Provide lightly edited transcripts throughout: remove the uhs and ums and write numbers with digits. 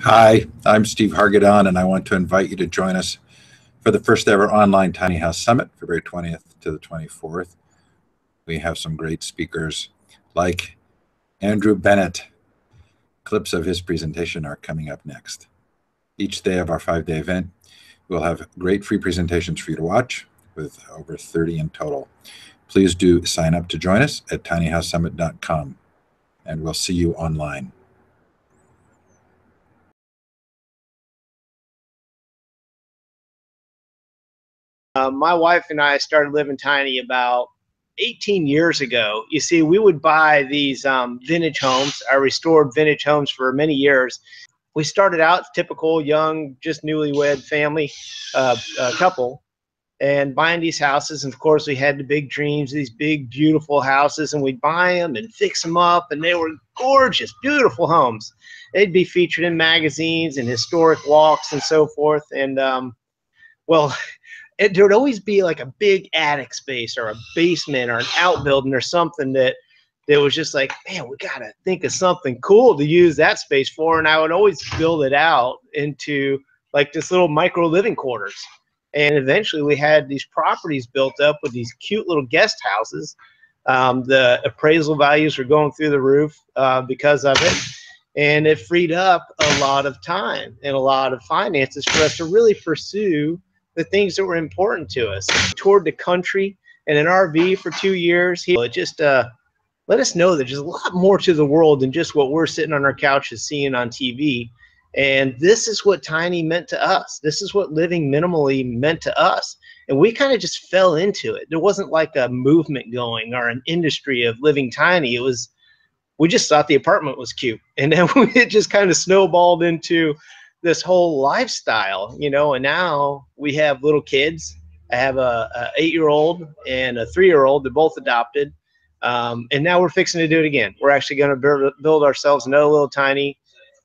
Hi, I'm Steve Hargadon, and I want to invite you to join us for the first ever online Tiny House Summit, February 20th to the 24th. We have some great speakers like Andrew Bennett. Clips of his presentation are coming up next. Each day of our 5-day event, we'll have great free presentations for you to watch, with over 30 in total. Please do sign up to join us at tinyhousesummit.com, and we'll see you online. My wife and I started living tiny about 18 years ago. You see, we would buy these vintage homes, our restored vintage homes for many years. We started out typical young, just newlywed family couple, and buying these houses. And of course, we had the big dreams, these big, beautiful houses, and we'd buy them and fix them up. And they were gorgeous, beautiful homes. They'd be featured in magazines and historic walks and so forth. And well, there would always be like a big attic space or a basement or an outbuilding or something that was just like, man, we got to think of something cool to use that space for. And I would always build it out into like this little micro living quarters. And eventually we had these properties built up with these cute little guest houses. The appraisal values were going through the roof because of it. And it freed up a lot of time and a lot of finances for us to really pursue the things that were important to us. Toured the country in an RV for 2 years. It just let us know that there's a lot more to the world than just what we're sitting on our couches seeing on TV. And this is what tiny meant to us. This is what living minimally meant to us. And we kind of just fell into it. There wasn't like a movement going or an industry of living tiny. It was, we just thought the apartment was cute. And then it just kind of snowballed into this whole lifestyle, you know. And now we have little kids. I have a 8-year-old and a 3-year-old. They're both adopted. And now we're fixing to do it again. We're actually going to build ourselves another little tiny,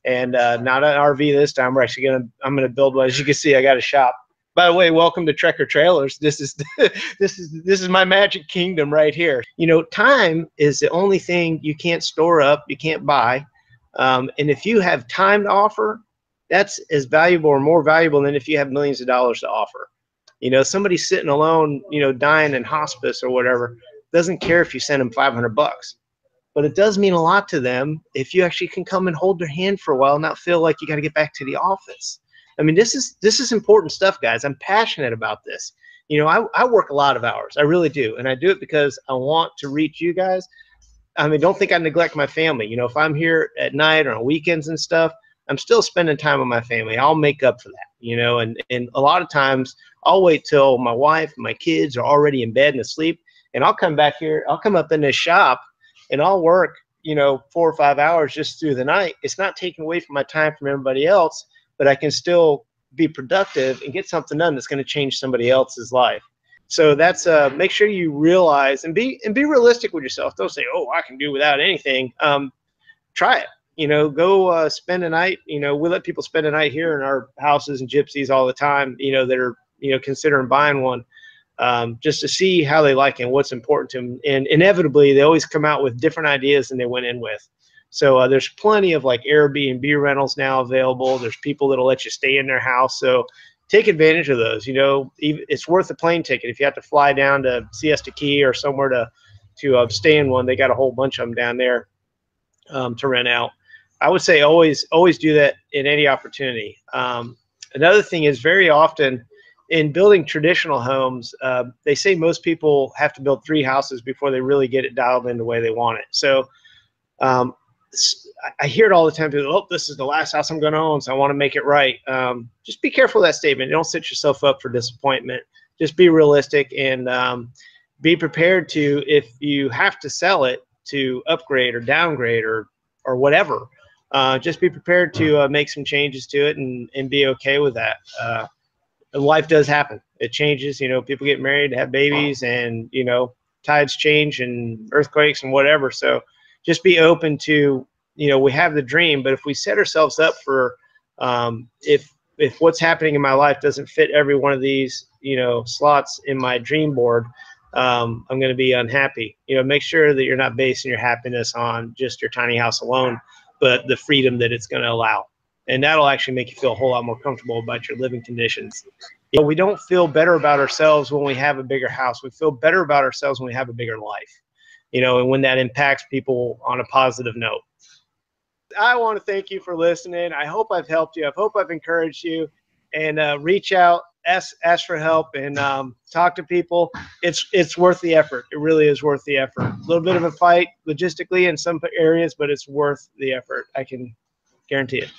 and not an RV this time. We're actually I'm going to build one. As you can see, I got a shop. By the way, welcome to Trekker Trailers. This is this is my magic kingdom right here. You know, time is the only thing you can't store up, you can't buy. And if you have time to offer, that's as valuable or more valuable than if you have millions of dollars to offer. You know, somebody sitting alone, you know, dying in hospice or whatever, doesn't care if you send them $500. But it does mean a lot to them if you actually can come and hold their hand for a while and not feel like you got to get back to the office. I mean, this is important stuff, guys. I'm passionate about this. You know, I work a lot of hours. I really do. And I do it because I want to reach you guys. I mean, don't think I neglect my family. You know, if I'm here at night or on weekends and stuff, I'm still spending time with my family. I'll make up for that, you know. And a lot of times I'll wait till my wife and my kids are already in bed and asleep, and I'll come back here. I'll come up in this shop and I'll work, you know, 4 or 5 hours just through the night. It's not taking away from my time from everybody else, but I can still be productive and get something done that's going to change somebody else's life. So that's make sure you realize and be realistic with yourself. Don't say, oh, I can do without anything. Try it. You know, go spend a night. You know, we let people spend a night here in our houses and gypsies all the time, you know, that are, you know, considering buying one, just to see how they like it and what's important to them. And inevitably, they always come out with different ideas than they went in with. So there's plenty of like Airbnb rentals now available. There's people that'll let you stay in their house. So take advantage of those. You know, it's worth a plane ticket. If you have to fly down to Siesta Key or somewhere to stay in one, they got a whole bunch of them down there to rent out. I would say always do that in any opportunity. Another thing is very often in building traditional homes, they say most people have to build 3 houses before they really get it dialed in the way they want it. So I hear it all the time. People, oh, this is the last house I'm going to own, so I want to make it right. Just be careful of that statement. Don't set yourself up for disappointment. Just be realistic and be prepared to, if you have to sell it, to upgrade or downgrade or whatever. Just be prepared to make some changes to it and be okay with that. Life does happen. It changes. You know, people get married, have babies, and, you know, tides change and earthquakes and whatever. So just be open to, you know, we have the dream, but if we set ourselves up for, if what's happening in my life doesn't fit every one of these, you know, slots in my dream board, I'm going to be unhappy. You know, make sure that you're not basing your happiness on just your tiny house alone, but the freedom that it's going to allow. And that'll actually make you feel a whole lot more comfortable about your living conditions. You know, we don't feel better about ourselves when we have a bigger house. We feel better about ourselves when we have a bigger life, you know, and when that impacts people on a positive note. I want to thank you for listening. I hope I've helped you. I hope I've encouraged you. And reach out, ask for help, and talk to people. It's worth the effort. It really is worth the effort. A little bit of a fight logistically in some areas, but it's worth the effort. I can guarantee it.